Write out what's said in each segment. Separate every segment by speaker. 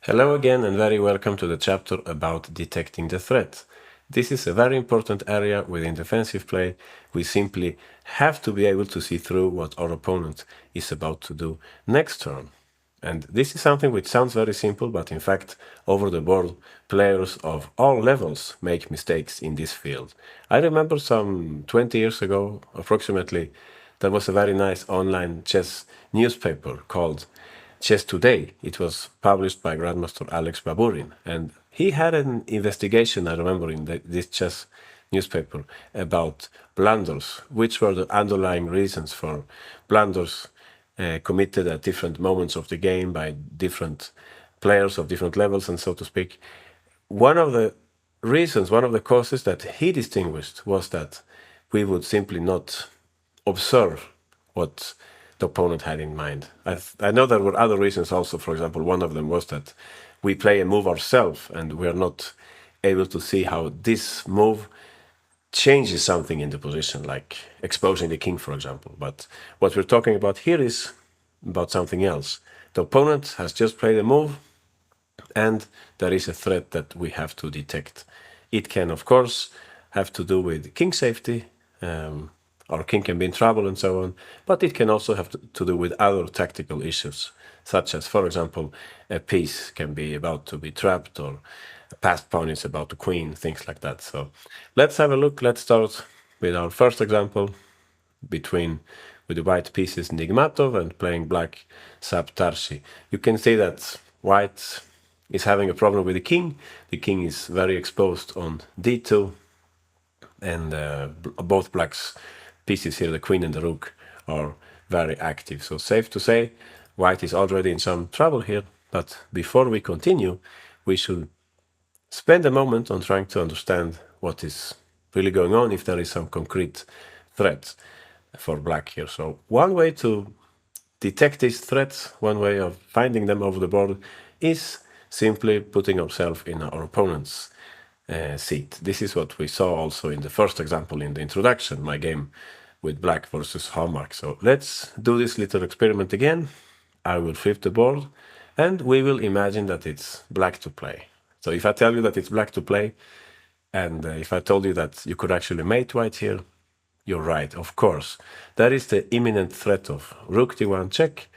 Speaker 1: Hello again and very welcome to the chapter about detecting the threat. This is a very important area within defensive play. We simply have to be able to see through what our opponent is about to do next turn. And this is something which sounds very simple, but in fact, over the board, players of all levels make mistakes in this field. I remember some 20 years ago, approximately, there was a very nice online chess newspaper called Chess Today. It was published by Grandmaster Alex Baburin, and he had an investigation, I remember, in this chess newspaper about blunders, which were the underlying reasons for blunders committed at different moments of the game by different players of different levels, and so to speak. One of the reasons, one of the causes that he distinguished was that we would simply not observe what the opponent had in mind. I know there were other reasons also. For example, one of them was that we play a move ourselves and we are not able to see how this move changes something in the position, like exposing the king, for example. But what we're talking about here is about something else. The opponent has just played a move, and there is a threat that we have to detect. It can, of course, have to do with king safety, our king can be in trouble and so on, but it can also have to do with other tactical issues, such as, for example, a piece can be about to be trapped, or a passed pawn is about to queen, things like that. So let's have a look. Let's start with our first example with the white pieces Nigmatov and playing black Saptarshi. You can see that white is having a problem with the king. The king is very exposed on d2, and both black's pieces here, the queen and the rook, are very active. So safe to say, white is already in some trouble here. But before we continue, we should spend a moment on trying to understand what is really going on, if there is some concrete threat for black here. So one way to detect these threats, one way of finding them over the board, is simply putting ourselves in our opponent's seat. This is what we saw also in the first example in the introduction, my game with black versus Hallmark. So let's do this little experiment again. I will flip the board and we will imagine that it's black to play. So if I tell you that it's black to play, and if I told you that you could actually mate white here, you're right, of course. There is the imminent threat of rook d1 check,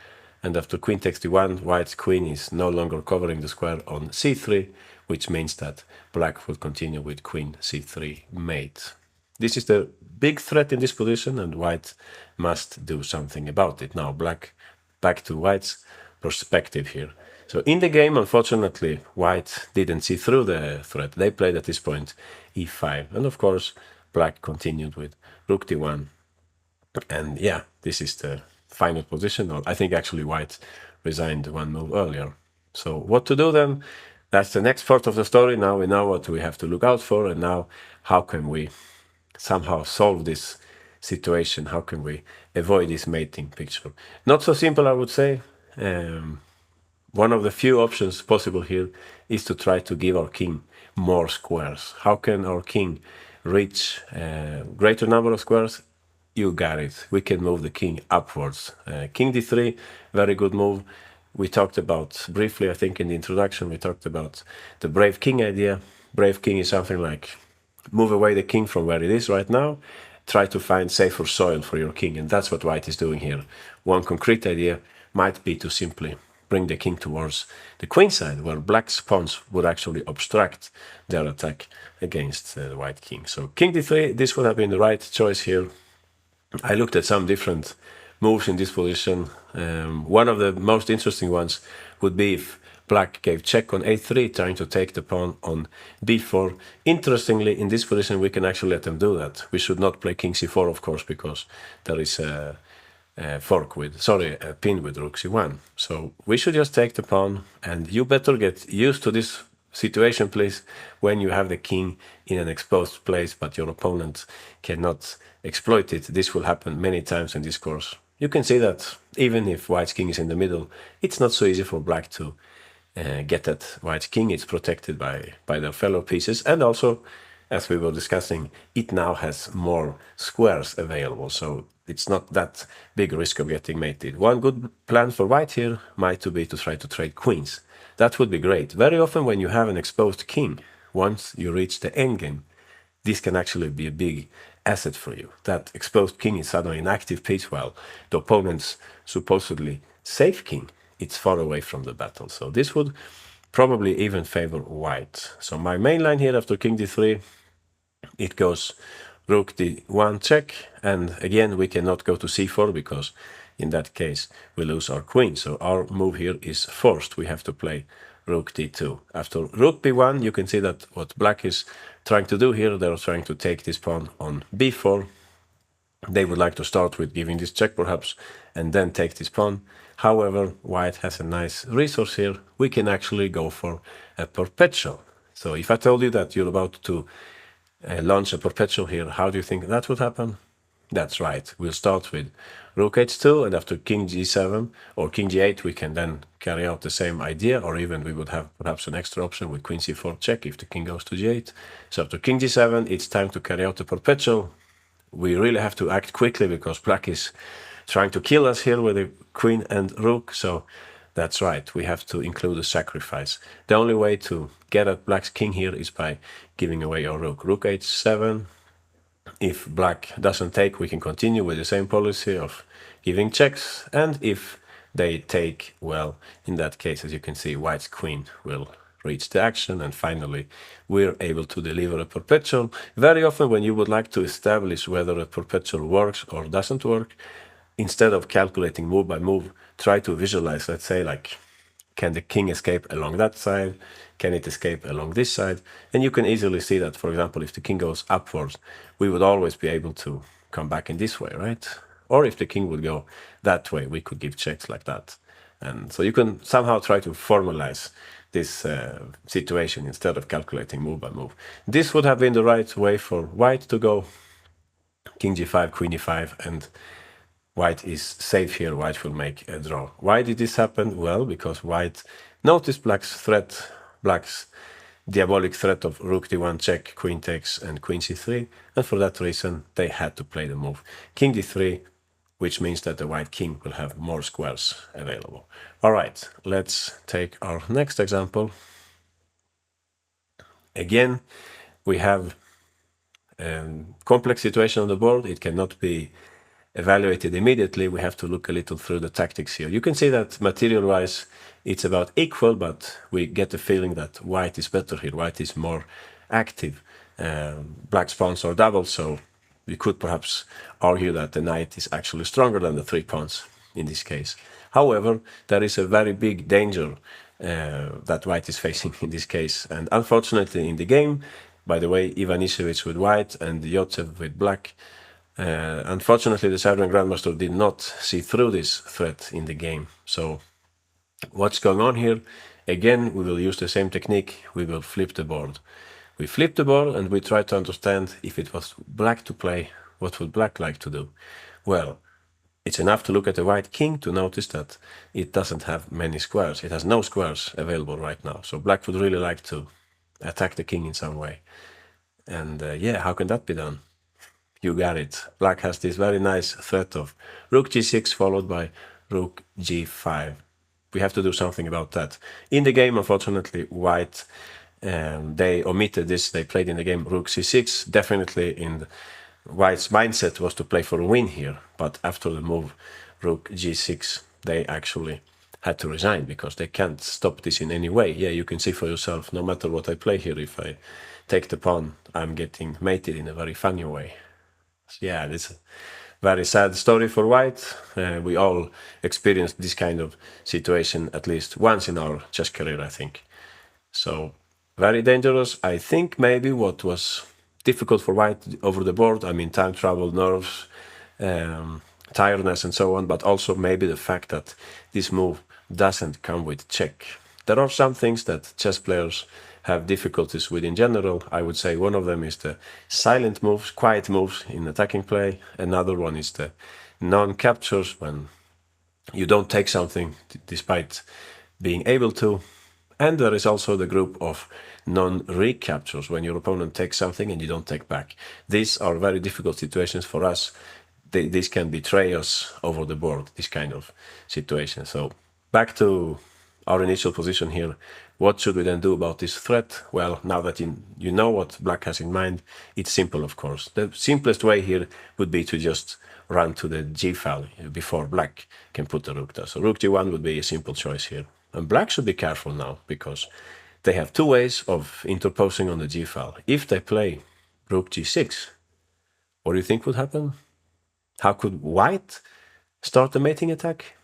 Speaker 1: and after queen takes d1, white's queen is no longer covering the square on c3, which means that black will continue with queen c3 mate. This is the big threat in this position, and white must do something about it. Now, black back to white's perspective here. So in the game, unfortunately, white didn't see through the threat. They played at this point e5, and of course, black continued with rook d1. And yeah, this is the final position. Or I think actually white resigned one move earlier. So what to do then? That's the next part of the story. Now we know what we have to look out for, and now how can we somehow solve this situation? How can we avoid this mating picture? Not so simple, I would say. One of the few options possible here is to try to give our king more squares. How can our king reach a greater number of squares? You got it. We can move the king upwards. King d3, very good move. We talked about briefly, I think in the introduction, we talked about the brave king idea. Brave king is something like move away the king from where it is right now, try to find safer soil for your king, and that's what white is doing here. One concrete idea might be to simply bring the king towards the queen side, where black's pawns would actually obstruct their attack against the white king. So king d3, this would have been the right choice here. I looked at some different moves in this position. One of the most interesting ones would be if black gave check on a3, trying to take the pawn on b4. Interestingly, in this position, we can actually let them do that. We should not play king c4, of course, because there is a pin with rook c1. So we should just take the pawn, and you better get used to this situation, please, when you have the king in an exposed place, but your opponent cannot exploit it. This will happen many times in this course. You can see that even if white's king is in the middle, it's not so easy for black to get that white king. It's protected by their fellow pieces, and also, as we were discussing, it now has more squares available, so it's not that big a risk of getting mated. One good plan for white here might be to try to trade queens. that would be great. Very often when you have an exposed king, once you reach the endgame, this can actually be a big asset for you. That exposed king is suddenly an active piece while the opponent's supposedly safe king, it's far away from the battle. So this would probably even favor white. So my main line here after king d3, it goes rook d1 check, and again we cannot go to c4 because in that case we lose our queen. So our move here is forced. We have to play rook d2. After rook b1, you can see that what black is trying to do here, they're trying to take this pawn on b4. They would like to start with giving this check perhaps and then take this pawn. However, white has a nice resource here. We can actually go for a perpetual. So if I told you that you're about to launch a perpetual here, how do you think that would happen? That's right. We'll start with rook h2, and after king g7 or king g8, we can then carry out the same idea, or even we would have perhaps an extra option with queen c4 check if the king goes to g8. So after king g7, it's time to carry out the perpetual. We really have to act quickly because black is trying to kill us here with the queen and rook. So that's right, we have to include a sacrifice. The only way to get at black's king here is by giving away our rook. Rook h7. If black doesn't take, we can continue with the same policy of giving checks. And if they take, well, in that case, as you can see, white's queen will reach the action, and finally we're able to deliver a perpetual. Very often when you would like to establish whether a perpetual works or doesn't work, instead of calculating move by move, try to visualize, let's say, like, can the king escape along that side? Can it escape along this side? And you can easily see that, for example, if the king goes upwards, we would always be able to come back in this way, right? Or if the king would go that way, we could give checks like that. And so you can somehow try to formalize this situation instead of calculating move by move. This would have been the right way for white to go. King g5, queen e5, and white is safe here. White will make a draw. Why did this happen? Well, because white noticed black's threat, black's diabolic threat of rook d1 check, queen takes, and queen c3, and for that reason they had to play the move king d3, which means that the white king will have more squares available. All right, let's take our next example. Again, we have a complex situation on the board. It cannot be evaluated immediately. We have to look a little through the tactics here. You can see that material-wise it's about equal, but we get the feeling that white is better here. White is more active. Black's pawns are double, so we could perhaps argue that the knight is actually stronger than the 3 pawns in this case. However, there is a very big danger that white is facing in this case, and unfortunately in the game, by the way, Ivanisevic with white and Yotsev with black, unfortunately the Serbian Grandmaster did not see through this threat in the game. So what's going on here? Again, we will use the same technique. We will flip the board. We flip the board and we try to understand, if it was black to play, what would black like to do? Well, it's enough to look at the white king to notice that it doesn't have many squares. It has no squares available right now. So black would really like to attack the king in some way. And yeah, how can that be done? You got it. Black has this very nice threat of rook g6 followed by rook g5. We have to do something about that. In the game, unfortunately, white, they omitted this. They played in the game rook c6. Definitely in white's mindset was to play for a win here. But after the move rook g6, they actually had to resign because they can't stop this in any way. Yeah, you can see for yourself, no matter what I play here, if I take the pawn, I'm getting mated in a very funny way. So yeah, this is a very sad story for white. We all experienced this kind of situation at least once in our chess career, I think. So very dangerous. I think maybe what was difficult for white over the board, I mean, time travel, nerves, tiredness and so on, but also maybe the fact that this move doesn't come with check. There are some things that chess players have difficulties with in general. I would say one of them is the silent moves, quiet moves in attacking play. Another one is the non-captures, when you don't take something despite being able to. And there is also the group of non-recaptures, when your opponent takes something and you don't take back. These are very difficult situations for us. This can betray us over the board, this kind of situation. So back to our initial position here. What should we then do about this threat? Well, now that you know what black has in mind, it's simple, of course. The simplest way here would be to just run to the g file before black can put the rook there. So rook g1 would be a simple choice here. And black should be careful now, because they have two ways of interposing on the g file. If they play rook g6, what do you think would happen? How could white start the mating attack?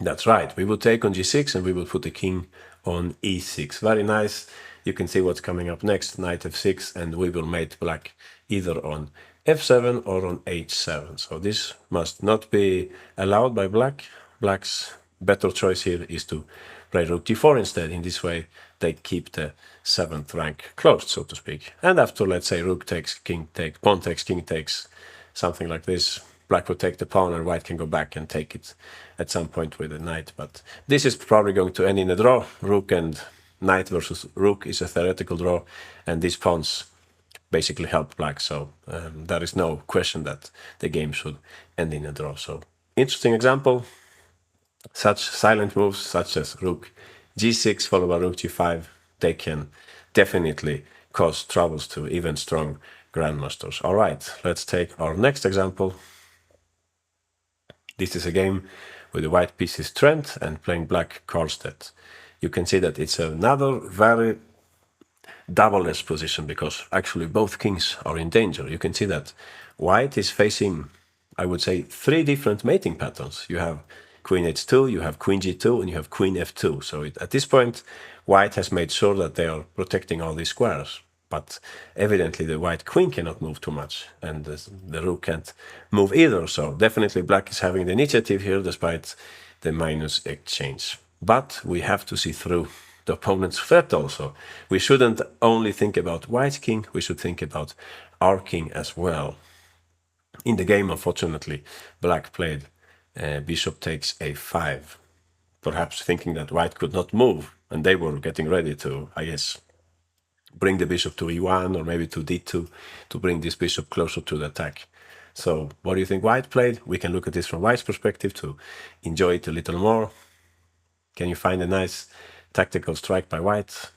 Speaker 1: That's right, we will take on g6 and we will put the king on e6. Very nice. You can see what's coming up next, knight f6, and we will mate black either on f7 or on h7. So this must not be allowed by black. Black's better choice here is to play rook g4 instead. In this way, they keep the 7th rank closed, so to speak. And after, let's say, rook takes, king takes, pawn takes, king takes, something like this, black will take the pawn and white can go back and take it at some point with the knight. But this is probably going to end in a draw. Rook and knight versus rook is a theoretical draw, and these pawns basically help black. So there is no question that the game should end in a draw. So interesting example. Such silent moves such as rook g6 followed by rook g5, they can definitely cause troubles to even strong grandmasters. All right, let's take our next example. This is a game with the white pieces Trent and playing black Karlstedt. You can see that it's another very double-edge position, because actually both kings are in danger. You can see that white is facing, I would say, 3 different mating patterns. You have queen h2, you have queen g2, and you have queen f2. So at this point, white has made sure that they are protecting all these squares. But evidently the white queen cannot move too much, and the rook can't move either. So definitely black is having the initiative here, despite the minus exchange. But we have to see through the opponent's threat also. We shouldn't only think about white king, we should think about our king as well. In the game, unfortunately, black played bishop takes a5, perhaps thinking that white could not move, and they were getting ready to, I guess, bring the bishop to e1 or maybe to d2 to bring this bishop closer to the attack. So what do you think white played? We can look at this from white's perspective to enjoy it a little more. Can you find a nice tactical strike by white?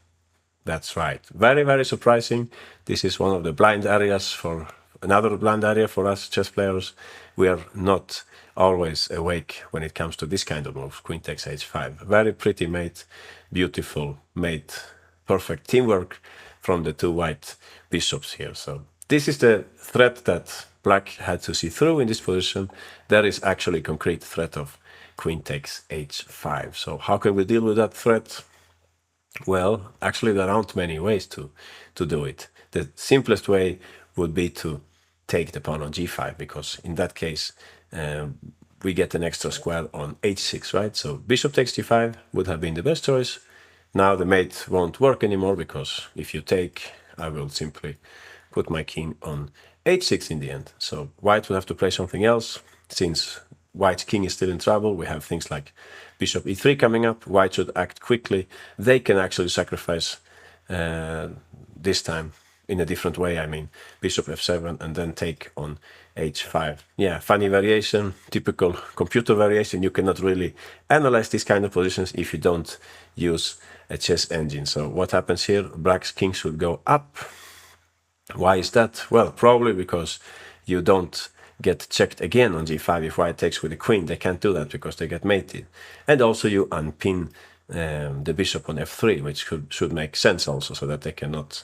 Speaker 1: That's right. Very, very surprising. This is one of the blind areas for another blind area for us chess players. We are not always awake when it comes to this kind of move. Queen takes h5. Very pretty mate, beautiful mate, perfect teamwork from the 2 white bishops here. So this is the threat that black had to see through in this position. There is actually a concrete threat of queen takes h5. So how can we deal with that threat? Well, actually there aren't many ways to do it. The simplest way would be to take the pawn on g5, because in that case we get an extra square on h6, right? So bishop takes g5 would have been the best choice. Now the mate won't work anymore, because if you take, I will simply put my king on h6 in the end. So white will have to play something else. Since white's king is still in trouble, we have things like bishop e3 coming up. White should act quickly. They can actually sacrifice this time in a different way. I mean, bishop f7 and then take on h5. Yeah, funny variation, typical computer variation. You cannot really analyze these kind of positions if you don't use a chess engine. So what happens here? Black's king should go up. Why is that? Well, probably because you don't get checked again on g5 if white takes with the queen. They can't do that because they get mated. And also you unpin the bishop on f3, which should make sense also, so that they cannot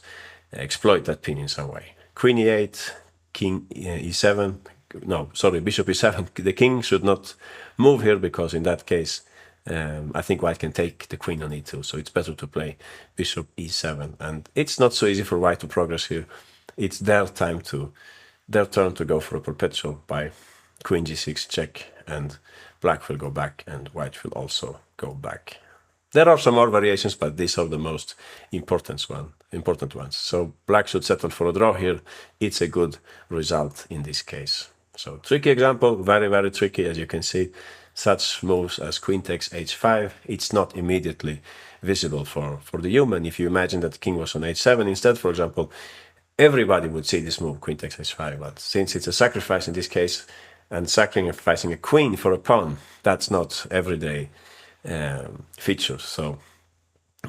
Speaker 1: exploit that pin in some way. Queen e8, king e7, no, sorry, bishop e7. The king should not move here, because in that case I think white can take the queen on e2, so it's better to play bishop e7. And it's not so easy for white to progress here. It's their turn to go for a perpetual by queen g6 check, and black will go back and white will also go back. There are some more variations, but these are the most important ones. So black should settle for a draw here. It's a good result in this case. So tricky example, very, very tricky, as you can see. Such moves as queen takes h5, it's not immediately visible for the human. If you imagine that the king was on h7 instead, for example, everybody would see this move, queen takes h5. But since it's a sacrifice in this case, and sacrificing a queen for a pawn, that's not everyday features. So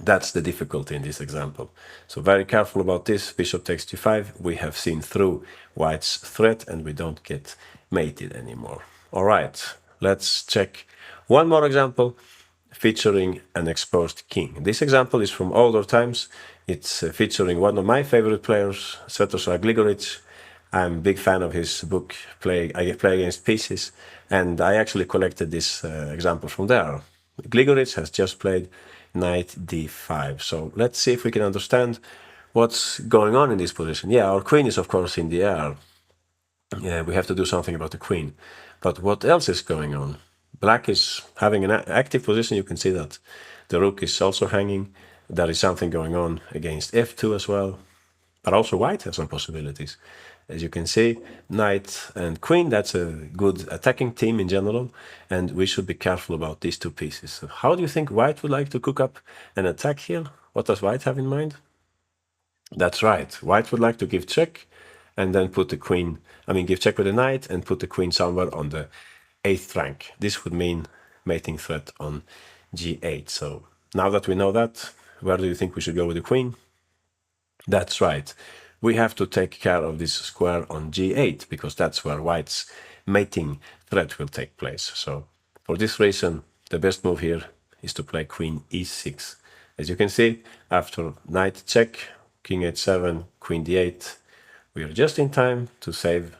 Speaker 1: that's the difficulty in this example. So very careful about this. Bishop takes g5. We have seen through white's threat and we don't get mated anymore. All right, let's check one more example featuring an exposed king. This example is from older times. It's featuring one of my favorite players, Svetozar Gligoric. I'm a big fan of his book, I Play Against Pieces, and I actually collected this example from there. Gligoric has just played knight d5. So let's see if we can understand what's going on in this position. Yeah, our queen is of course in the air. Yeah, we have to do something about the queen. But what else is going on? Black is having an active position. You can see that the rook is also hanging. There is something going on against f2 as well. But also white has some possibilities. As you can see, knight and queen, that's a good attacking team in general, and we should be careful about these two pieces. So how do you think white would like to cook up an attack here? What does white have in mind? That's right, white would like to give check and then put the queen, give check with the knight and put the queen somewhere on the 8th rank. This would mean mating threat on g8. So now that we know that, where do you think we should go with the queen? That's right. We have to take care of this square on g8 because that's where white's mating threat will take place. So for this reason, the best move here is to play queen e6. As you can see, after knight check, king h7, queen d8, we are just in time to save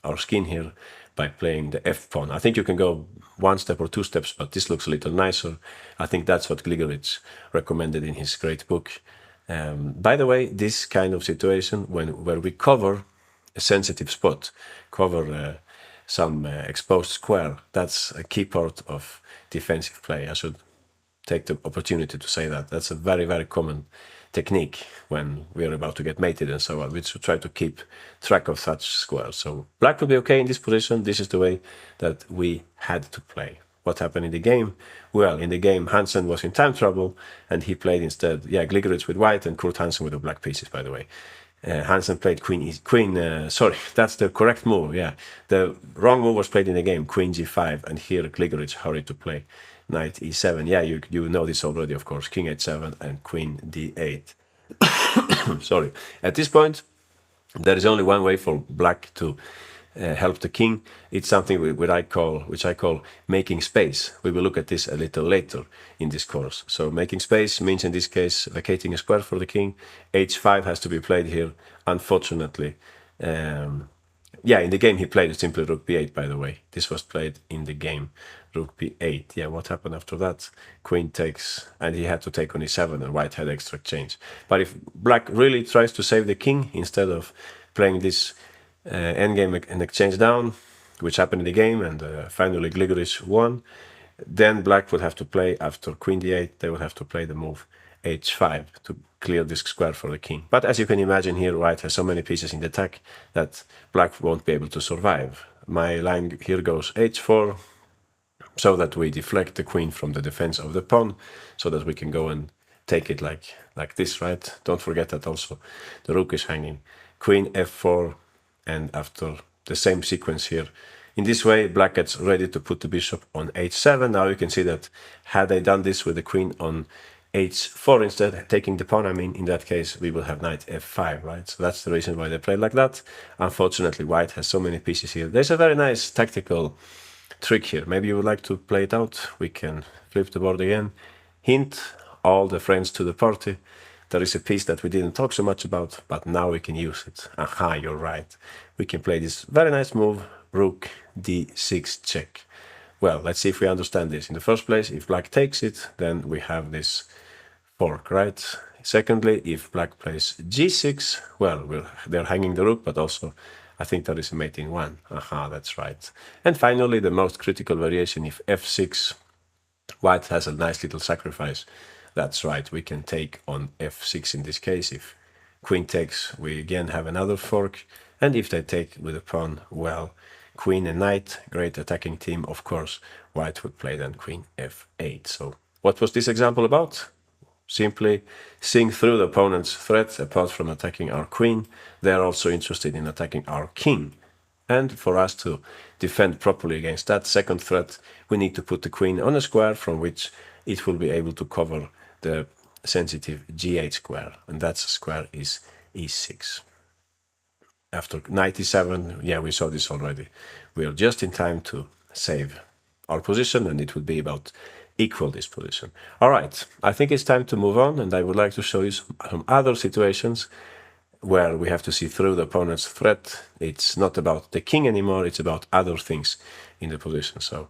Speaker 1: our skin here by playing the f-pawn. I think you can go one step or two steps, but this looks a little nicer. I think that's what Gligoric recommended in his great book. By the way, this kind of situation, where we cover a sensitive spot, cover some exposed square, that's a key part of defensive play. I should take the opportunity to say that. That's a very, very common technique when we are about to get mated and so on. We should try to keep track of such squares. So black will be okay in this position. This is the way that we had to play. What happened in the game? Well, in the game, Hansen was in time trouble, and he played instead, Gligoric with white and Kurt Hansen with the black pieces, by the way. Hansen played sorry, that's the correct move, yeah. The wrong move was played in the game, queen g5, and here Gligoric hurried to play knight e7. Yeah, you know this already, of course, king h7 and queen d8. Sorry. At this point, there is only one way for black to help the king. It's something which I call making space. We will look at this a little later in this course. So making space means in this case vacating a square for the king. h5 has to be played here, unfortunately. In the game he played simply rook b8, by the way. This was played in the game, rook b8. Yeah, what happened after that? Queen takes, and he had to take on e7, and white had extra change. But if black really tries to save the king, instead of playing this endgame and exchange down, which happened in the game, and finally Gligoric won, then black would have to play, after queen d8, they would have to play the move h5 to clear this square for the king. But as you can imagine here, white has so many pieces in the attack that black won't be able to survive. My line here goes h4, so that we deflect the queen from the defense of the pawn, so that we can go and take it like this, right? Don't forget that also the rook is hanging. Queen f4, and after the same sequence here. In this way, black gets ready to put the bishop on h7. Now you can see that had I done this with the queen on h4 instead, taking the pawn, in that case, we will have knight f5, right? So that's the reason why they played like that. Unfortunately, white has so many pieces here. There's a very nice tactical trick here. Maybe you would like to play it out. We can flip the board again. Hint all the friends to the party. There is a piece that we didn't talk so much about, but now we can use it. Aha, you're right. We can play this very nice move, rook d6 check. Well, let's see if we understand this. In the first place, if black takes it, then we have this fork, right? Secondly, if black plays g6, well, they're hanging the rook, but also I think there is a mate in one. Aha, that's right. And finally, the most critical variation, if f6, white has a nice little sacrifice. That's right, we can take on f6 in this case. If queen takes, we again have another fork. And if they take with a pawn, well, queen and knight, great attacking team, of course, white would play then queen f8. So what was this example about? Simply seeing through the opponent's threat. Apart from attacking our queen, they are also interested in attacking our king. And for us to defend properly against that second threat, we need to put the queen on a square from which it will be able to cover the sensitive g8 square, and that square is e6. After knight e7, yeah, we saw this already. We are just in time to save our position, and it would be about equal this position. All right, I think it's time to move on, and I would like to show you some other situations where we have to see through the opponent's threat. It's not about the king anymore, it's about other things in the position. So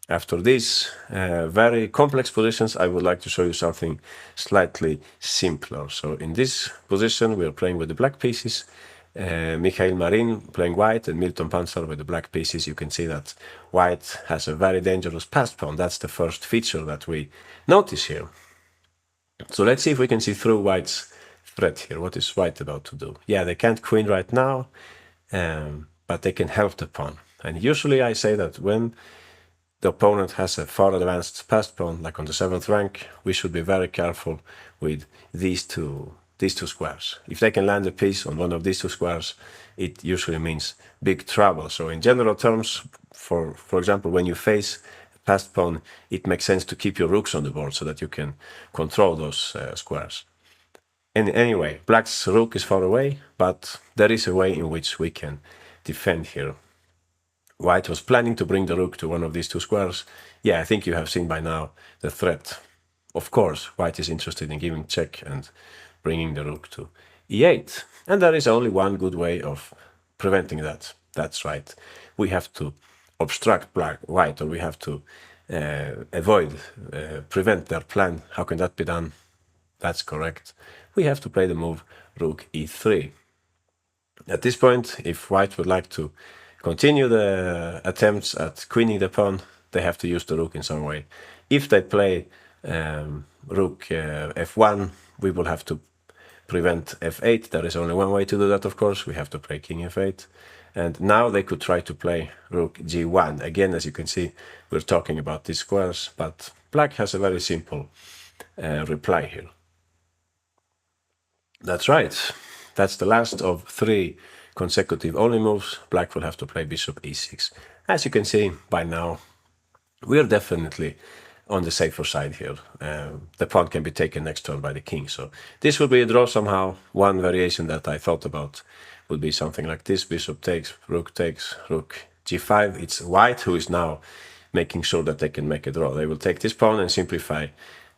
Speaker 1: after these very complex positions, I would like to show you something slightly simpler. So in this position, we are playing with the black pieces. Mikhail Marin playing white and Milton Panzer with the black pieces. You can see that white has a very dangerous passed pawn. That's the first feature that we notice here. So let's see if we can see through white's threat here. What is white about to do? Yeah, they can't queen right now, but they can help the pawn. And usually I say that when the opponent has a far advanced passed pawn, like on the 7th rank, we should be very careful with these two squares. If they can land a piece on one of these two squares, it usually means big trouble. So in general terms, for example, when you face a passed pawn, it makes sense to keep your rooks on the board so that you can control those squares. And anyway, black's rook is far away, but there is a way in which we can defend here. White was planning to bring the rook to one of these two squares. Yeah, I think you have seen by now the threat. Of course, white is interested in giving check and bringing the rook to e8. And there is only one good way of preventing that. That's right. We have to obstruct white, or we have to prevent their plan. How can that be done? That's correct. We have to play the move rook e3. At this point, if white would like to continue the attempts at queening the pawn, they have to use the rook in some way. If they play rook f1, we will have to prevent f8. There is only one way to do that, of course. We have to play king f8. And now they could try to play rook g1. Again, as you can see, we're talking about these squares, but black has a very simple reply here. That's right. That's the last of 3 consecutive only moves. Black will have to play bishop e6. As you can see by now, we are definitely on the safer side here. The pawn can be taken next turn by the king. So this will be a draw somehow. One variation that I thought about would be something like this. Bishop takes, rook g5. It's white who is now making sure that they can make a draw. They will take this pawn and simplify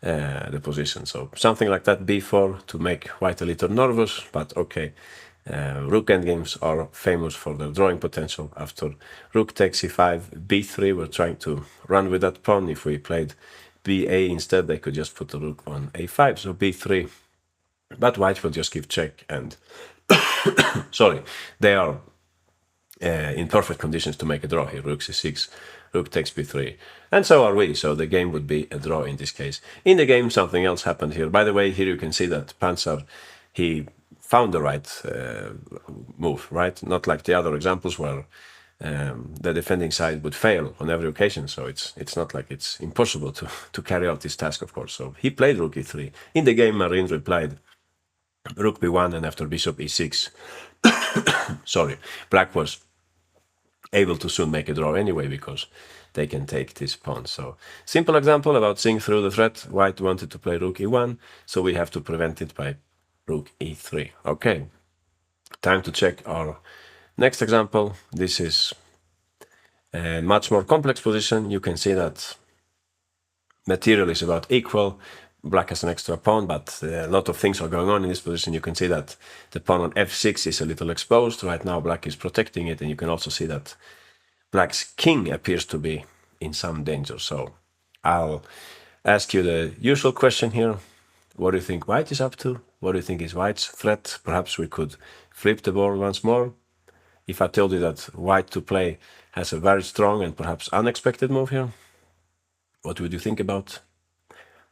Speaker 1: the position. So something like that, b4, to make white a little nervous, but okay. Rook endgames are famous for their drawing potential. After rook takes e5, b3, we're trying to run with that pawn. If we played ba instead, they could just put the rook on a5, so b3. But white will just give check, and sorry, they are in perfect conditions to make a draw here. Rook c6, rook takes b3, and so are we. So the game would be a draw in this case. In the game, something else happened here. By the way, here you can see that Panzer, he found the right move, right? Not like the other examples where the defending side would fail on every occasion. So it's not like it's impossible to carry out this task, of course. So he played rook e3. In the game, Marin replied rook b1, and after bishop e6, sorry, black was able to soon make a draw anyway because they can take this pawn. So simple example about seeing through the threat. White wanted to play rook e1, so we have to prevent it by rook e3. Okay, time to check our next example. This is a much more complex position. You can see that material is about equal. Black has an extra pawn, but a lot of things are going on in this position. You can see that the pawn on f6 is a little exposed. Right now black is protecting it, and you can also see that black's king appears to be in some danger. So I'll ask you the usual question here. What do you think white is up to? What do you think is white's threat? Perhaps we could flip the board once more. If I told you that white to play has a very strong and perhaps unexpected move here, what would you think about?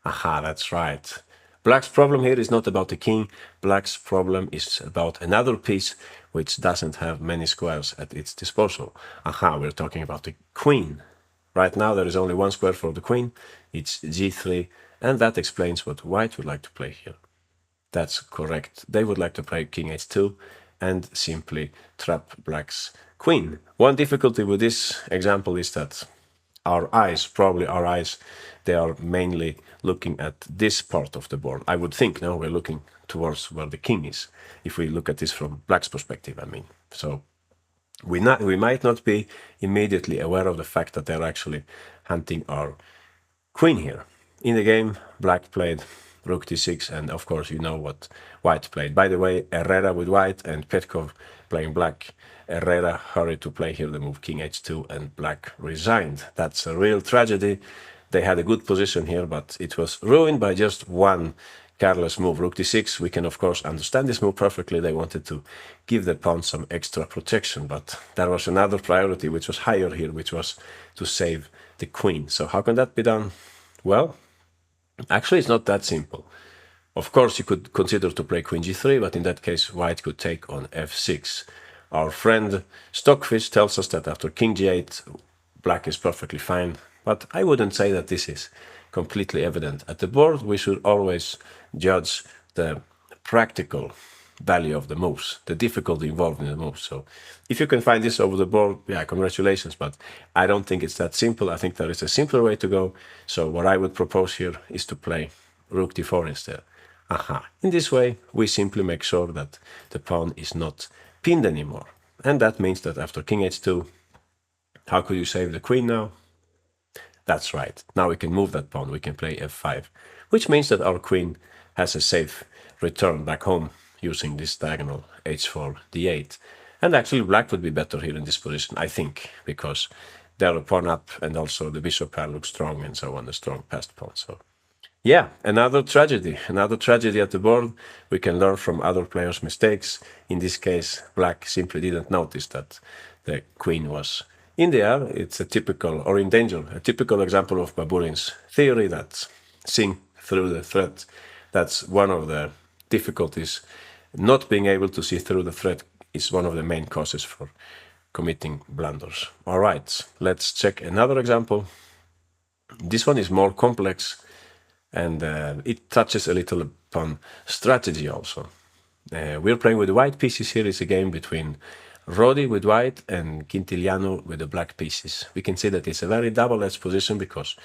Speaker 1: Aha, that's right. Black's problem here is not about the king. Black's problem is about another piece which doesn't have many squares at its disposal. Aha, we're talking about the queen. Right now there is only one square for the queen. It's g3, and that explains what white would like to play here. That's correct. They would like to play king h2 and simply trap black's queen. One difficulty with this example is that probably our eyes, they are mainly looking at this part of the board. I would think now we're looking towards where the king is, if we look at this from black's perspective, I mean. So we might not be immediately aware of the fact that they're actually hunting our queen here. In the game, black played rook d6, and of course you know what white played. By the way, Herrera with white and Petkov playing black. Herrera hurried to play here the move king h2, and black resigned. That's a real tragedy. They had a good position here, but it was ruined by just one careless move, rook d6. We can of course understand this move perfectly. They wanted to give the pawn some extra protection, but there was another priority which was higher here, which was to save the queen. So how can that be done? Well, actually it's not that simple. Of course you could consider to play queen g3, but in that case white could take on f6. Our friend Stockfish tells us that after king g8 black is perfectly fine, but I wouldn't say that this is completely evident. At the board we should always judge the practical value of the moves, the difficulty involved in the moves. So if you can find this over the board, yeah, congratulations, but I don't think it's that simple. I think there is a simpler way to go. So what I would propose here is to play rook d4 instead. Aha. In this way, we simply make sure that the pawn is not pinned anymore. And that means that after king h2, how could you save the queen now? That's right. Now we can move that pawn. We can play f5, which means that our queen has a safe return back home using this diagonal h4 d8. And actually black would be better here in this position, I think, because they're a pawn up and also the bishop pair looks strong and so on, the strong passed pawn. So yeah, another tragedy at the board. We can learn from other players' mistakes. In this case, black simply didn't notice that the queen was in the air. It's a typical, or in danger, a typical example of Baburin's theory that seeing through the threat. That's one of the difficulties. Not being able to see through the threat is one of the main causes for committing blunders. All right, let's check another example. This one is more complex, and it touches a little upon strategy also. We're playing with the white pieces here. It's a game between Rodi with white and Quintiliano with the black pieces. We can see that it's a very double-edged position because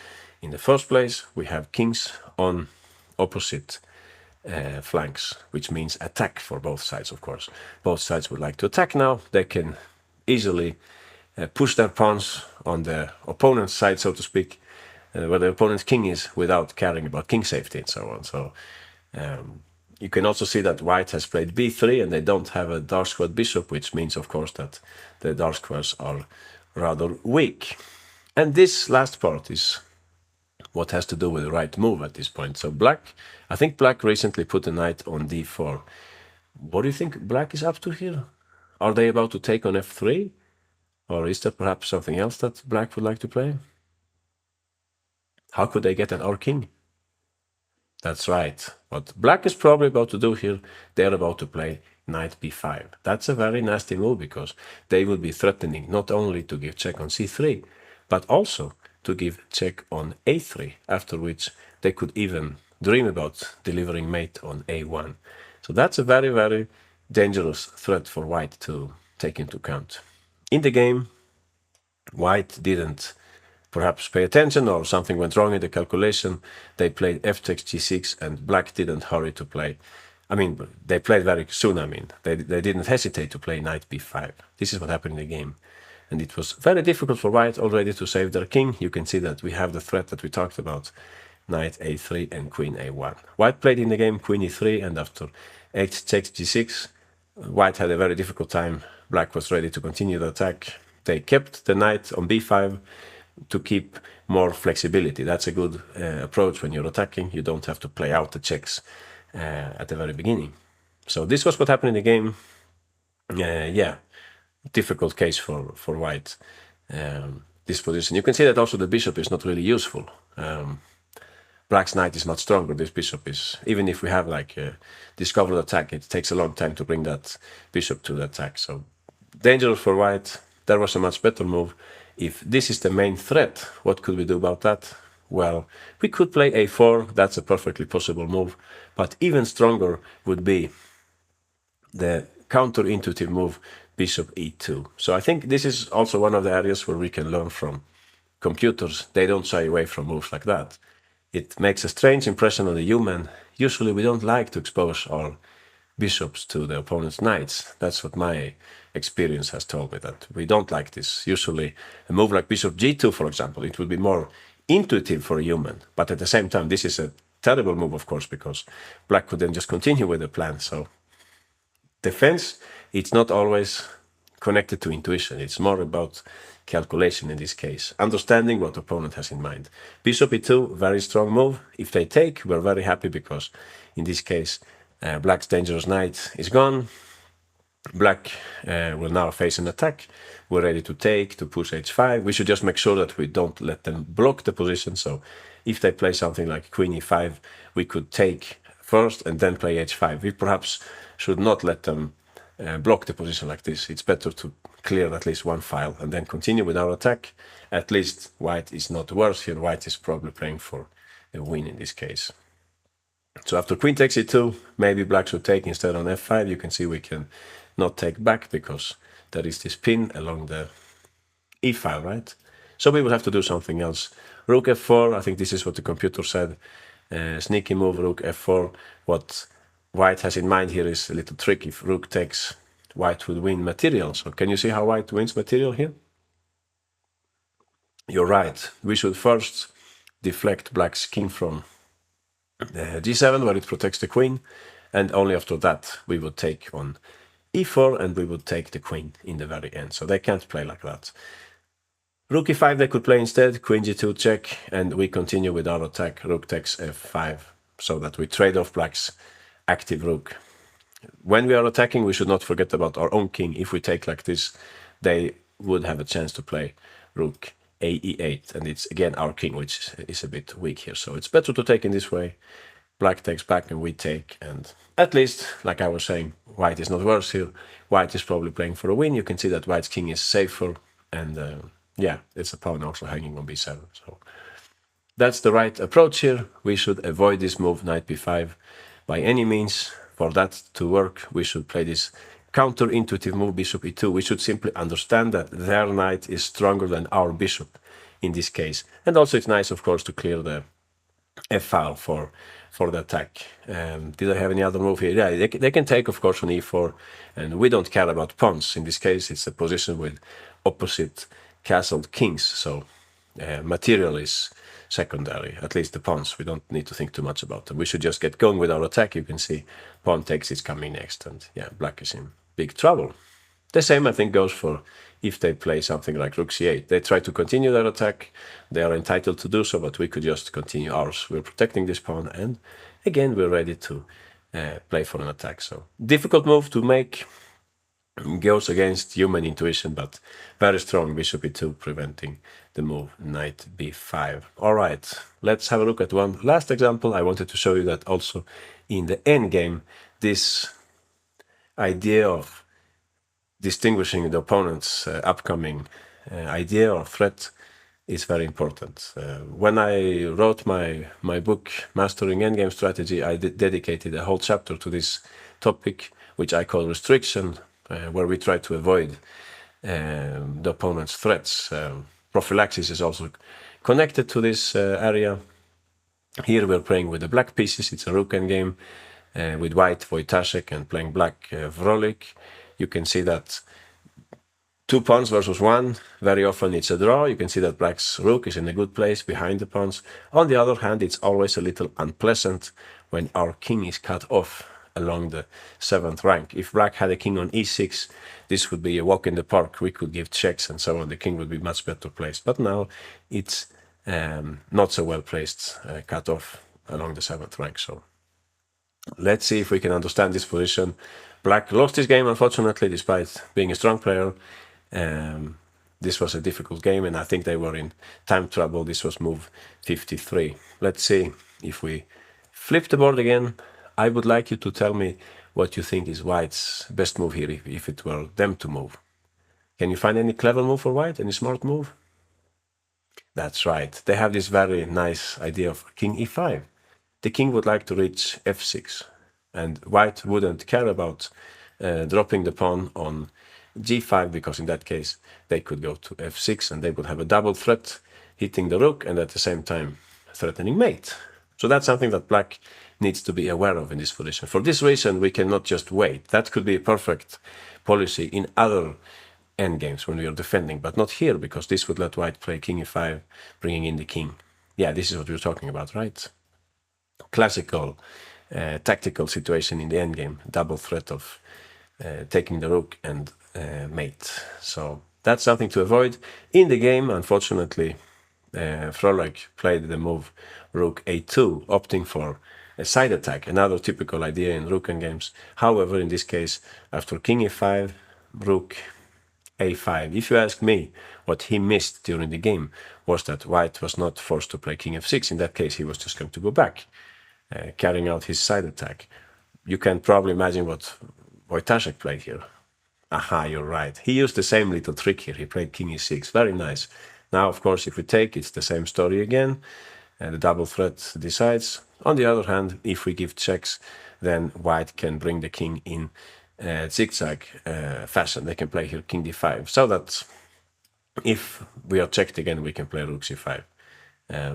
Speaker 1: in the first place we have kings on opposite flanks, which means attack for both sides, of course. Both sides would like to attack now. They can easily push their pawns on the opponent's side, so to speak, where the opponent's king is, without caring about king safety and so on. So you can also see that white has played b3 and they don't have a dark squared bishop, which means, of course, that the dark squares are rather weak. And this last part is what has to do with the right move at this point. So black, I think black recently put the knight on d4. What do you think black is up to here? Are they about to take on f3? Or is there perhaps something else that black would like to play? How could they get at our king? That's right. What black is probably about to do here, they're about to play knight b5. That's a very nasty move because they would be threatening not only to give check on c3, but also to give check on a3, after which they could even dream about delivering mate on a1. So that's a very, very dangerous threat for white to take into account. In the game, white didn't perhaps pay attention, or something went wrong in the calculation. They played f takes g6 and black didn't hurry to play. I mean, they played very soon. I mean, they didn't hesitate to play knight b5. This is what happened in the game. And it was very difficult for white already to save their king. You can see that we have the threat that we talked about, knight a3 and queen a1. White played in the game queen e3, and after h takes g6, white had a very difficult time. Black was ready to continue the attack. They kept the knight on b5 to keep more flexibility. That's a good approach when you're attacking. You don't have to play out the checks at the very beginning. So this was what happened in the game. Yeah, difficult case for white, this position. You can see that also the bishop is not really useful. Black's knight is not strong, but this bishop is, even if we have like a discovered attack, it takes a long time to bring that bishop to the attack. So dangerous for white. There was a much better move. If this is the main threat, what could we do about that? Well, we could play a4. That's a perfectly possible move. But even stronger would be the counterintuitive move, bishop e2. So I think this is also one of the areas where we can learn from computers, they don't shy away from moves like that. It makes a strange impression on the human. Usually we don't like to expose our bishops to the opponent's knights. That's what my experience has told me, that we don't like this. Usually a move like bishop g2, for example, it would be more intuitive for a human. But at the same time, this is a terrible move, of course, because black could then just continue with the plan. So defense, it's not always connected to intuition. It's more about calculation in this case, understanding what the opponent has in mind. Bishop e2, very strong move. If they take, we're very happy because in this case, black's dangerous knight is gone. Black will now face an attack. We're ready to take, to push h5. We should just make sure that we don't let them block the position. So if they play something like queen e5, we could take first and then play h5. We perhaps should not let them block the position like this. It's better to clear at least one file and then continue with our attack. At least white is not worse here. White is probably playing for a win in this case. So after queen takes e2, maybe black should take instead on f5. You can see we can not take back because there is this pin along the e file, right? So we will have to do something else. Rook f4, I think this is what the computer said. Sneaky move, rook f4. What white has in mind here is a little trick. If rook takes, white would win material. So can you see how white wins material here? You're right. We should first deflect black's king from g7, where it protects the queen, and only after that we would take on e4 and we would take the queen in the very end. So they can't play like that. Rook e5 they could play instead, queen g2 check, and we continue with our attack. Rook takes f5, so that we trade off black's active rook. When we are attacking, we should not forget about our own king. If we take like this, they would have a chance to play rook a e8, and it's again our king, which is a bit weak here. So it's better to take in this way. Black takes back and we take, and at least, like I was saying, white is not worse here. White is probably playing for a win. You can see that white's king is safer, and yeah, it's a pawn also hanging on b7. So that's the right approach here. We should avoid this move, knight b5, by any means. For that to work, we should play this counterintuitive move, bishop e2. We should simply understand that their knight is stronger than our bishop in this case. And also it's nice, of course, to clear the f-file for the attack. Did I have any other move here? Yeah, they can take, of course, on e4, and we don't care about pawns. In this case, it's a position with opposite castled kings, so material is secondary, at least the pawns. We don't need to think too much about them. We should just get going with our attack. You can see pawn takes is coming next, and yeah, black is in big trouble. The same, I think, goes for if they play something like rook c8. They try to continue their attack. They are entitled to do so, but we could just continue ours. We're protecting this pawn, and again, we're ready to play for an attack. So difficult move to make. Goes against human intuition, but very strong. Bishop e2 preventing the move knight b5. All right, let's have a look at one last example. I wanted to show you that also in the endgame, this idea of distinguishing the opponent's upcoming idea or threat is very important. When I wrote my book, Mastering Endgame Strategy, I dedicated a whole chapter to this topic, which I call restriction, where we try to avoid the opponent's threats. Prophylaxis is also connected to this area. Here we're playing with the black pieces. It's a rook endgame with white Wojtaszek and playing black Vrolik. You can see that 2 pawns versus 1, very often it's a draw. You can see that black's rook is in a good place behind the pawns. On the other hand, it's always a little unpleasant when our king is cut off along the 7th rank. If black had a king on e6, this would be a walk in the park. We could give checks and so on. The king would be much better placed. But now it's not so well placed, cut off along the 7th rank. So let's see if we can understand this position. Black lost this game, unfortunately, despite being a strong player. This was a difficult game, and I think they were in time trouble. This was move 53. Let's see if we flip the board again. I would like you to tell me what you think is white's best move here, if it were them to move. Can you find any clever move for white, any smart move? That's right. They have this very nice idea of king e5. The king would like to reach f6, and white wouldn't care about dropping the pawn on g5, because in that case they could go to f6 and they would have a double threat. hitting the rook and at the same time threatening mate. So that's something that black needs to be aware of in this position. For this reason, we cannot just wait. That could be a perfect policy in other endgames when we are defending, but not here, because this would let white play king e5, bringing in the king. Yeah, this is what we're talking about, right? Classical tactical situation in the endgame, double threat of taking the rook and mate. So that's something to avoid. In the game, unfortunately, Frolic played the move rook a2, opting for a side attack, another typical idea in rook games. However, in this case, after king e5, rook a5. If you ask me, what he missed during the game was that white was not forced to play king f6. In that case, he was just going to go back, carrying out his side attack. You can probably imagine what Wojtaszek played here. Aha, you're right. He used the same little trick here. He played king e6. Very nice. Now, of course, if we take, it's the same story again. The double threat decides. On the other hand, if we give checks, then white can bring the king in zigzag fashion. They can play here king d5, so that if we are checked again, we can play rook c5.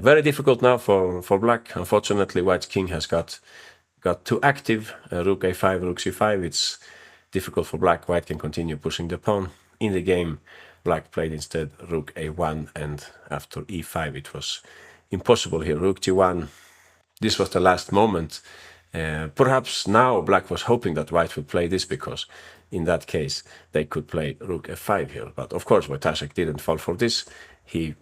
Speaker 1: Very difficult now for black. Unfortunately, white's king has got too active. Rook a5, rook c5. It's difficult for black. White can continue pushing the pawn. In the game, black played instead rook a1, and after e5, it was impossible here. Rook g1. This was the last moment. Perhaps now black was hoping that white would play this, because in that case they could play rook f5 here. But of course Wojtaszek didn't fall for this. He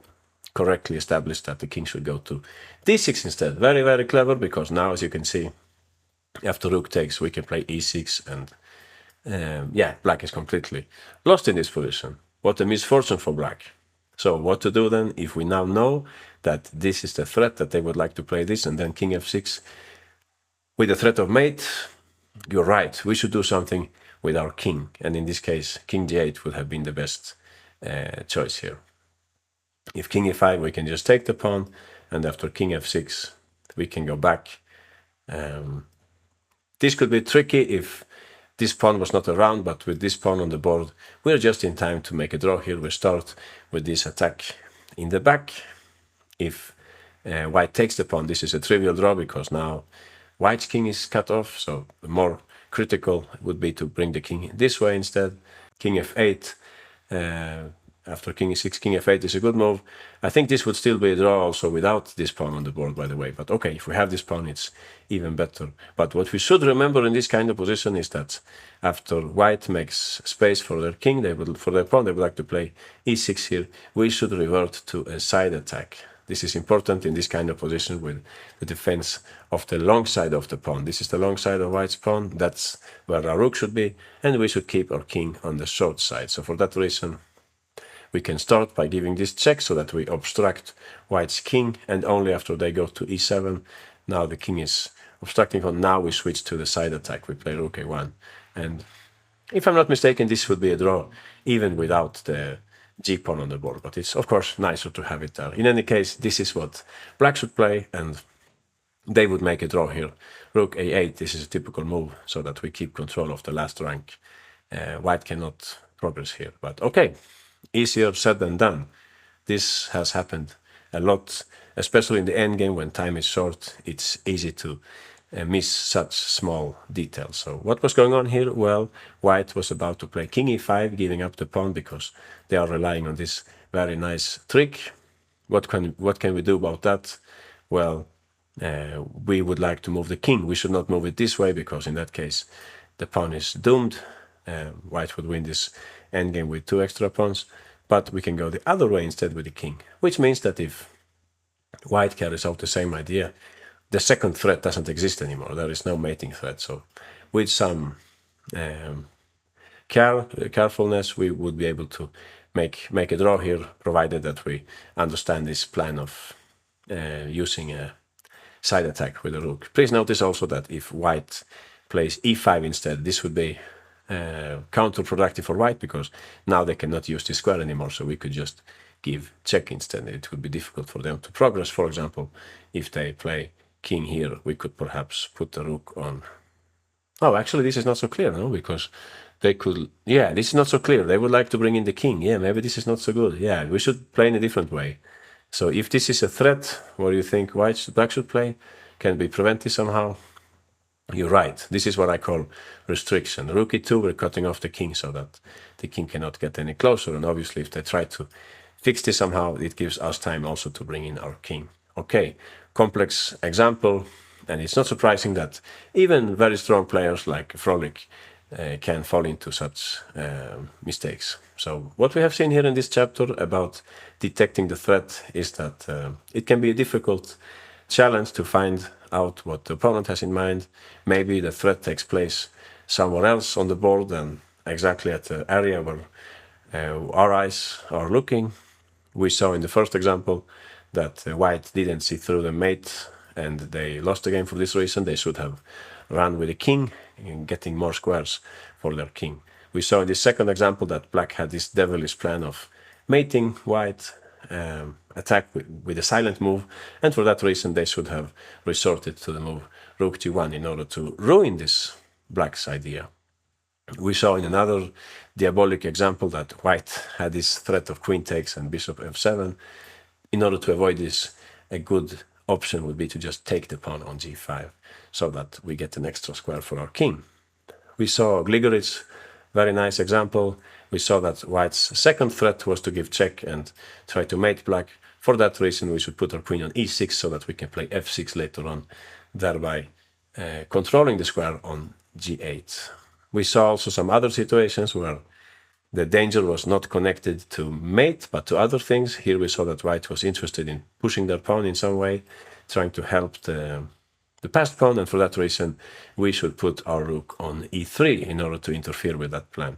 Speaker 1: correctly established that the king should go to d6 instead. Very, very clever, because now, as you can see, after rook takes, we can play e6, and yeah, black is completely lost in this position. What a misfortune for black. So what to do then, if we now know that this is the threat, that they would like to play this, and then king f6 with the threat of mate? You're right, we should do something with our king, and in this case king d8 would have been the best choice here. If king e5, we can just take the pawn, and after king f6 we can go back. This could be tricky if this pawn was not around, but with this pawn on the board, we're just in time to make a draw here. We start with this attack in the back. If white takes the pawn, this is a trivial draw, because now white's king is cut off, so the more critical would be to bring the king this way instead. King f8, after king e6, king f8 is a good move. I think this would still be a draw also without this pawn on the board, by the way. But okay, if we have this pawn, it's even better. But what we should remember in this kind of position is that after white makes space for their king, for their pawn, they would like to play e6 here. We should revert to a side attack. This is important in this kind of position with the defense of the long side of the pawn. This is the long side of white's pawn. That's where our rook should be, and we should keep our king on the short side. So for that reason, we can start by giving this check so that we obstruct white's king, and only after they go to e7, now the king is obstructing on. Now we switch to the side attack. We play rook a1, and if I'm not mistaken, this would be a draw even without the g-pawn on the board, but it's of course nicer to have it there. In any case, this is what black should play, and they would make a draw here. Rook a8, this is a typical move, so that we keep control of the last rank. White cannot progress here, but okay, easier said than done. This has happened a lot, especially in the endgame when time is short. It's easy to miss such small details. So what was going on here? Well, white was about to play king e5, giving up the pawn, because they are relying on this very nice trick. What can we do about that? Well, we would like to move the king. We should not move it this way, because in that case the pawn is doomed. White would win this endgame with 2 extra pawns, but we can go the other way instead with the king, which means that if white carries out the same idea, the second threat doesn't exist anymore. There is no mating threat. So with some carefulness, we would be able to make a draw here, provided that we understand this plan of using a side attack with a rook. Please notice also that if white plays e5 instead, this would be counterproductive for white, because now they cannot use this square anymore, so we could just give check instead. It would be difficult for them to progress. For example, if they play king here, we could perhaps put the rook on. Oh, actually this is not so clear, no? Because they could, yeah, this is not so clear. They would like to bring in the king. Yeah, maybe this is not so good. Yeah, we should play in a different way. So if this is a threat where you think black should play, can be prevented somehow, you're right. This is what I call restriction. Rook e2, we're cutting off the king so that the king cannot get any closer. And obviously, if they try to fix this somehow, it gives us time also to bring in our king. Okay, complex example. And it's not surprising that even very strong players like Frolik can fall into such mistakes. So what we have seen here in this chapter about detecting the threat is that it can be a difficult challenge to find out what the opponent has in mind. Maybe the threat takes place somewhere else on the board than exactly at the area where our eyes are looking. We saw in the first example that white didn't see through the mate and they lost the game for this reason. They should have run with the king and getting more squares for their king. We saw in the second example that black had this devilish plan of mating white, attack with a silent move, and for that reason they should have resorted to the move rook g1 in order to ruin this black's idea. We saw in another diabolic example that white had this threat of queen takes and bishop f7. In order to avoid this, a good option would be to just take the pawn on g5 so that we get an extra square for our king. We saw Gligorich, very nice example. We saw that white's second threat was to give check and try to mate black. For that reason, we should put our queen on e6 so that we can play f6 later on, thereby controlling the square on g8. We saw also some other situations where the danger was not connected to mate, but to other things. Here we saw that white was interested in pushing their pawn in some way, trying to help the passed pawn, and for that reason, we should put our rook on e3 in order to interfere with that plan.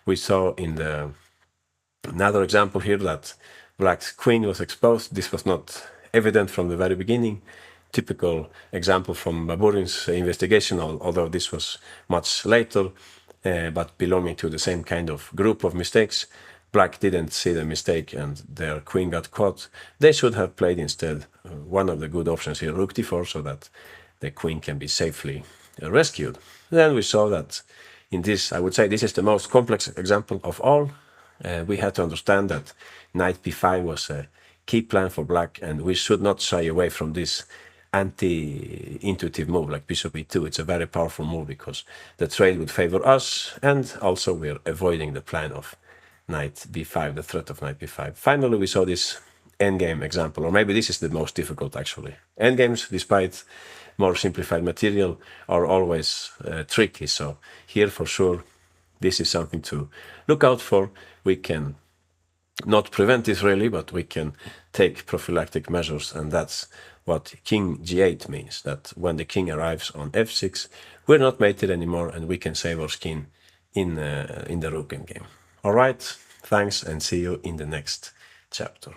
Speaker 1: We saw in another example here that black's queen was exposed. This was not evident from the very beginning. Typical example from Baburin's investigation, although this was much later, but belonging to the same kind of group of mistakes. Black didn't see the mistake and their queen got caught. They should have played instead one of the good options here, rook d4, so that the queen can be safely rescued. Then we saw that in this, I would say this is the most complex example of all. We had to understand that knight b5 was a key plan for black, and we should not shy away from this anti-intuitive move like bishop e2. It's a very powerful move because the trade would favor us, and also we're avoiding the plan of knight b5, the threat of knight b5. Finally, we saw this endgame example, or maybe this is the most difficult actually. Endgames, despite more simplified material, are always tricky. So here for sure, this is something to look out for. We can not prevent this really, but we can take prophylactic measures, and that's what king g8 means, that when the king arrives on f6, we're not mated anymore and we can save our skin in the rook endgame. All right, thanks, and see you in the next chapter.